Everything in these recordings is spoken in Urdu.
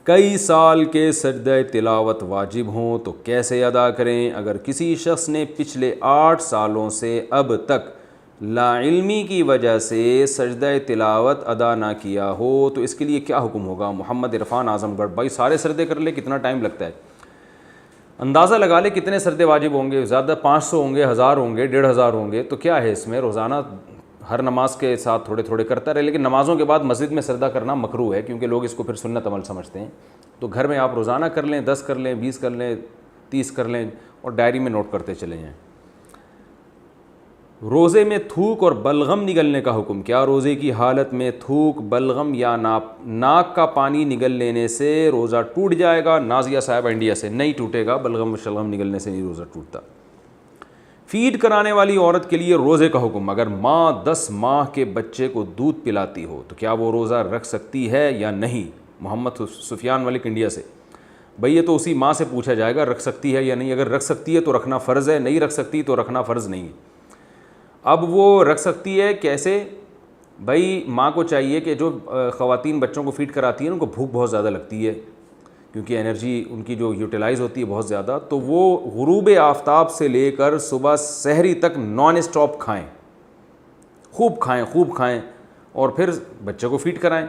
کئی سال کے سجدہ تلاوت واجب ہوں تو کیسے ادا کریں؟ اگر کسی شخص نے پچھلے 8 سالوں سے اب تک لا علمی کی وجہ سے سجدہ تلاوت ادا نہ کیا ہو تو اس کے لیے کیا حکم ہوگا؟ محمد عرفان اعظم گڑھ. بھائی سارے سجدے کر لے، کتنا ٹائم لگتا ہے؟ اندازہ لگا لے کتنے سجدے واجب ہوں گے. زیادہ 500 ہوں گے، 1000 ہوں گے، 1500 ہوں گے. تو کیا ہے اس میں؟ روزانہ ہر نماز کے ساتھ تھوڑے تھوڑے کرتا رہے. لیکن نمازوں کے بعد مسجد میں سجدہ کرنا مکروہ ہے، کیونکہ لوگ اس کو پھر سنت عمل سمجھتے ہیں. تو گھر میں آپ روزانہ کر لیں، 10 کر لیں، 20 کر لیں، 30 کر لیں، اور ڈائری میں نوٹ کرتے چلے جائیں. روزے میں تھوک اور بلغم نگلنے کا حکم. کیا روزے کی حالت میں تھوک، بلغم یا ناک کا پانی نگل لینے سے روزہ ٹوٹ جائے گا؟ نازیہ صاحبہ انڈیا سے. نہیں ٹوٹے گا، بلغم و شلغم نگلنے سے نہیں روزہ ٹوٹتا. فیڈ کرانے والی عورت کے لیے روزے کا حکم. اگر ماں 10 ماہ کے بچے کو دودھ پلاتی ہو تو کیا وہ روزہ رکھ سکتی ہے یا نہیں؟ محمد سفیان ملک انڈیا سے. بھئی یہ تو اسی ماں سے پوچھا جائے گا رکھ سکتی ہے یا نہیں. اگر رکھ سکتی ہے تو رکھنا فرض ہے، نہیں رکھ سکتی تو رکھنا فرض نہیں ہے. اب وہ رکھ سکتی ہے کیسے؟ بھائی ماں کو چاہیے کہ جو خواتین بچوں کو فیڈ کراتی ہیں ان کو بھوک بہت زیادہ لگتی ہے، کیونکہ انرجی ان کی جو یوٹیلائز ہوتی ہے بہت زیادہ. تو وہ غروب آفتاب سے لے کر صبح سحری تک نان اسٹاپ کھائیں، خوب کھائیں، خوب کھائیں، اور پھر بچے کو فیڈ کرائیں.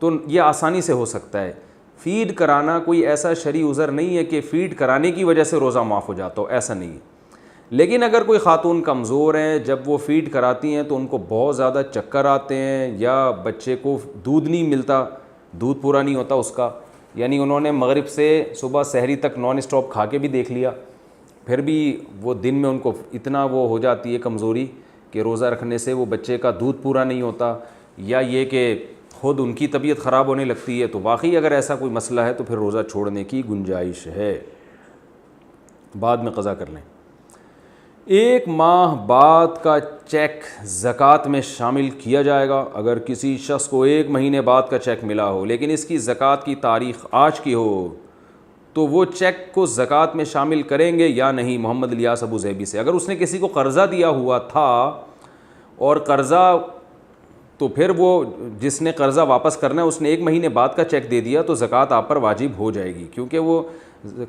تو یہ آسانی سے ہو سکتا ہے. فیڈ کرانا کوئی ایسا شرعی عذر نہیں ہے کہ فیڈ کرانے کی وجہ سے روزہ معاف ہو جاتا ہو، ایسا نہیں ہے. لیکن اگر کوئی خاتون کمزور ہیں، جب وہ فیڈ کراتی ہیں تو ان کو بہت زیادہ چکر آتے ہیں، یا بچے کو دودھ نہیں ملتا، دودھ پورا نہیں ہوتا اس کا، یعنی انہوں نے مغرب سے صبح سحری تک نان اسٹاپ کھا کے بھی دیکھ لیا، پھر بھی وہ دن میں ان کو اتنا وہ ہو جاتی ہے کمزوری کہ روزہ رکھنے سے وہ بچے کا دودھ پورا نہیں ہوتا، یا یہ کہ خود ان کی طبیعت خراب ہونے لگتی ہے. تو واقعی اگر ایسا کوئی مسئلہ ہے تو پھر روزہ چھوڑنے کی گنجائش ہے، بعد میں قضا کر لیں. 1 ماہ بعد کا چیک زکوٰۃ میں شامل کیا جائے گا. اگر کسی شخص کو 1 مہینے بعد کا چیک ملا ہو لیکن اس کی زکوٰۃ کی تاریخ آج کی ہو تو وہ چیک کو زکوٰۃ میں شامل کریں گے یا نہیں؟ محمد الیاس ابو ظہبی سے. اگر اس نے کسی کو قرضہ دیا ہوا تھا اور قرضہ، تو پھر وہ جس نے قرضہ واپس کرنا ہے اس نے 1 مہینے بعد کا چیک دے دیا تو زکوٰۃ آپ پر واجب ہو جائے گی، کیونکہ وہ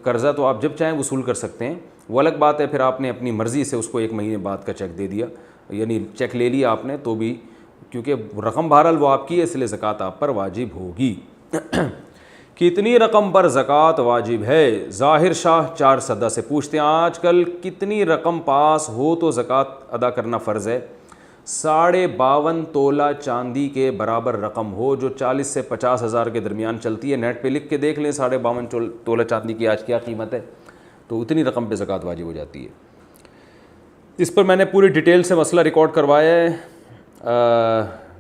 قرضہ تو آپ جب چاہیں وصول کر سکتے ہیں. وہ الگ بات ہے پھر آپ نے اپنی مرضی سے اس کو 1 مہینے بعد کا چیک دے دیا، یعنی چیک لے لیا آپ نے، تو بھی کیونکہ رقم بہرحال وہ آپ کی ہے، اس لیے زکوٰۃ آپ پر واجب ہوگی. کتنی رقم پر زکوٰۃ واجب ہے؟ ظاہر شاہ 4 سدہ سے پوچھتے ہیں آج کل کتنی رقم پاس ہو تو زکوٰۃ ادا کرنا فرض ہے؟ 52.5 تولہ چاندی کے برابر رقم ہو جو 40 سے 50 ہزار کے درمیان چلتی ہے. نیٹ پہ لکھ کے دیکھ لیں 52.5 تولہ چاندی کی آج کیا قیمت ہے، تو اتنی رقم پہ زکوٰۃ واجب ہو جاتی ہے. اس پر میں نے پوری ڈیٹیل سے مسئلہ ریکارڈ کروایا ہے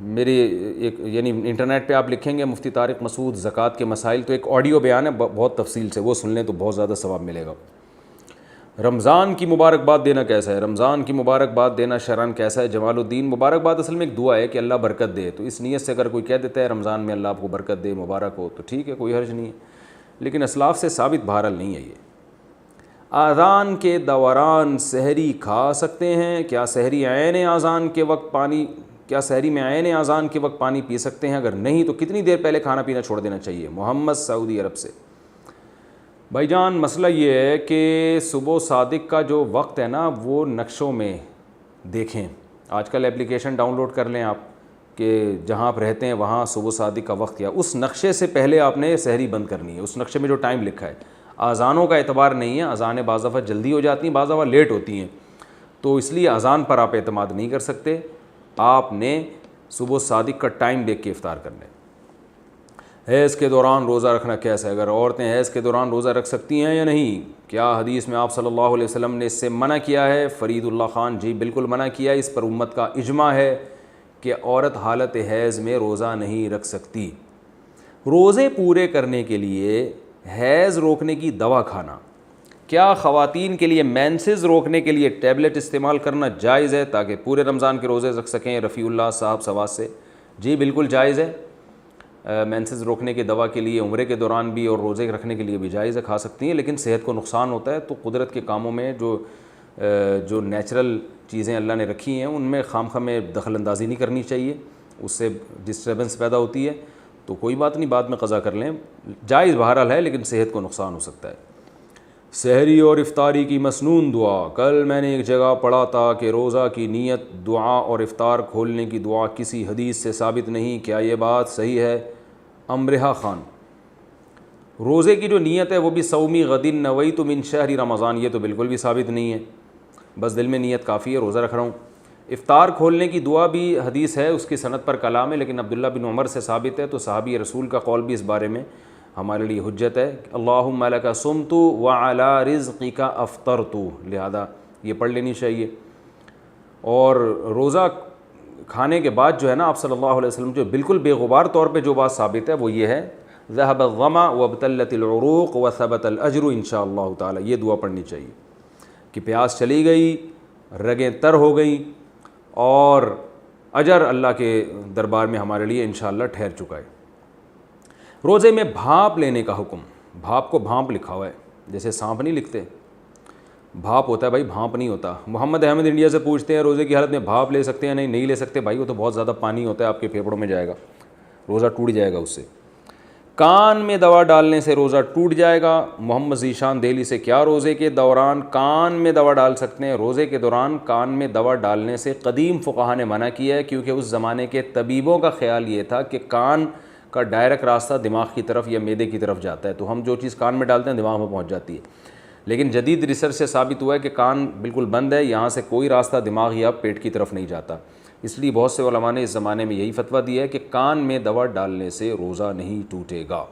میری ایک، یعنی انٹرنیٹ پہ آپ لکھیں گے مفتی طارق مسعود زکوٰۃ کے مسائل، تو ایک آڈیو بیان ہے بہت تفصیل سے، وہ سن لیں تو بہت زیادہ ثواب ملے گا. رمضان کی مبارکباد دینا کیسا ہے؟ رمضان کی مبارکباد دینا شرعاً کیسا ہے؟ جمال الدین. مبارکباد اصل میں ایک دعا ہے کہ اللہ برکت دے، تو اس نیت سے اگر کوئی کہہ دیتا ہے رمضان میں اللہ آپ کو برکت دے، مبارک ہو، تو ٹھیک ہے، کوئی حرج نہیں ہے، لیکن اسلاف سے ثابت بہرحال نہیں ہے یہ. اذان کے دوران سحری کھا سکتے ہیں؟ کیا سحری عین اذان کے وقت سحری میں عین اذان کے وقت پانی پی سکتے ہیں؟ اگر نہیں تو کتنی دیر پہلے کھانا پینا چھوڑ دینا چاہیے؟ محمد سعودی عرب سے. بھائی جان مسئلہ یہ ہے کہ صبح صادق کا جو وقت ہے نا وہ نقشوں میں دیکھیں. آج کل اپلیکیشن ڈاؤن لوڈ کر لیں آپ کہ جہاں آپ رہتے ہیں وہاں صبح صادق کا وقت کیا، اس نقشے سے پہلے آپ نے سحری بند کرنی ہے. اس نقشے میں جو ٹائم لکھا ہے، اذانوں کا اعتبار نہیں ہے. اذانیں بعض دفعہ جلدی ہو جاتی ہیں، بعض دفعہ لیٹ ہوتی ہیں، تو اس لیے اذان پر آپ اعتماد نہیں کر سکتے. آپ نے صبح صادق کا ٹائم دیکھ کے افطار کرنا ہے. حیض کے دوران روزہ رکھنا کیسا ہے؟ اگر عورتیں حیض کے دوران روزہ رکھ سکتی ہیں یا نہیں؟ کیا حدیث میں آپ صلی اللہ علیہ وسلم نے اس سے منع کیا ہے؟ فرید اللہ خان. جی بالکل منع کیا ہے. اس پر امت کا اجماع ہے کہ عورت حالت حیض میں روزہ نہیں رکھ سکتی. روزے پورے کرنے کے لیے حیض روکنے کی دوا کھانا، کیا خواتین کے لیے مینسز روکنے کے لیے ٹیبلٹ استعمال کرنا جائز ہے تاکہ پورے رمضان کے روزے رکھ سکیں؟ رفیع اللہ صاحب سواس سے. جی بالکل جائز ہے. مینسز روکنے کی دوا کے لیے عمرے کے دوران بھی اور روزے رکھنے کے لیے بھی جائز ہے، کھا سکتی ہیں، لیکن صحت کو نقصان ہوتا ہے. تو قدرت کے کاموں میں جو نیچرل چیزیں اللہ نے رکھی ہیں ان میں خام خواہ میں دخل اندازی نہیں کرنی چاہیے، اس سے ڈسٹربنس پیدا ہوتی ہے. تو کوئی بات نہیں، بعد میں قضا کر لیں، جائز بہرحال ہے لیکن صحت کو نقصان ہو سکتا ہے۔ سحری اور افطاری کی مسنون دعا، کل میں نے ایک جگہ پڑھا تھا کہ روزہ کی نیت دعا اور افطار کھولنے کی دعا کسی حدیث سے ثابت نہیں، کیا یہ بات صحیح ہے؟ امرہا خان، روزے کی جو نیت ہے وہ بھی صومی غدن نویت من شہر رمضان، یہ تو بالکل بھی ثابت نہیں ہے، بس دل میں نیت کافی ہے روزہ رکھ رہا ہوں۔ افطار کھولنے کی دعا بھی حدیث ہے، اس کی سند پر کلام ہے، لیکن عبداللہ بن عمر سے ثابت ہے، تو صحابی رسول کا قول بھی اس بارے میں ہمارے لیے حجت ہے۔ اللہم لک صمت وعلی رزقک افطرت، لہذا یہ پڑھ لینی چاہیے۔ اور روزہ کھانے کے بعد جو ہے نا آپ صلی اللہ علیہ وسلم جو بالکل بے غبار طور پہ جو بات ثابت ہے وہ یہ ہے، ذهب الظما وابتلت العروق وثبت الاجر ان شاء اللہ تعالی، یہ دعا پڑھنی چاہیے کہ پیاس چلی گئی، رگیں تر ہو گئیں اور اجر اللہ کے دربار میں ہمارے لیے انشاءاللہ ٹھہر چکا ہے۔ روزے میں بھاپ لینے کا حکم، بھاپ کو بھانپ لکھا ہوا ہے، جیسے سانپ نہیں لکھتے، بھاپ ہوتا ہے بھائی، بھانپ نہیں ہوتا۔ محمد احمد انڈیا سے پوچھتے ہیں روزے کی حالت میں بھاپ لے سکتے ہیں؟ نہیں لے سکتے بھائی، وہ تو بہت زیادہ پانی ہوتا ہے، آپ کے پھیپھڑوں میں جائے گا، روزہ ٹوٹ جائے گا اس سے۔ کان میں دوا ڈالنے سے روزہ ٹوٹ جائے گا، محمد ذیشان دہلی سے، کیا روزے کے دوران کان میں دوا ڈال سکتے ہیں؟ روزے کے دوران کان میں دوا ڈالنے سے قدیم فقہا نے منع کیا ہے، کیونکہ اس زمانے کے طبیبوں کا خیال یہ تھا کہ کان کا ڈائریکٹ راستہ دماغ کی طرف یا معدے کی طرف جاتا ہے، تو ہم جو چیز کان میں ڈالتے ہیں دماغ میں پہنچ جاتی ہے، لیکن جدید ریسرچ سے ثابت ہوا ہے کہ کان بالکل بند ہے، یہاں سے کوئی راستہ دماغ یا پیٹ کی طرف نہیں جاتا، اس لیے بہت سے علماء نے اس زمانے میں یہی فتویٰ دیا ہے کہ کان میں دوا ڈالنے سے روزہ نہیں ٹوٹے گا۔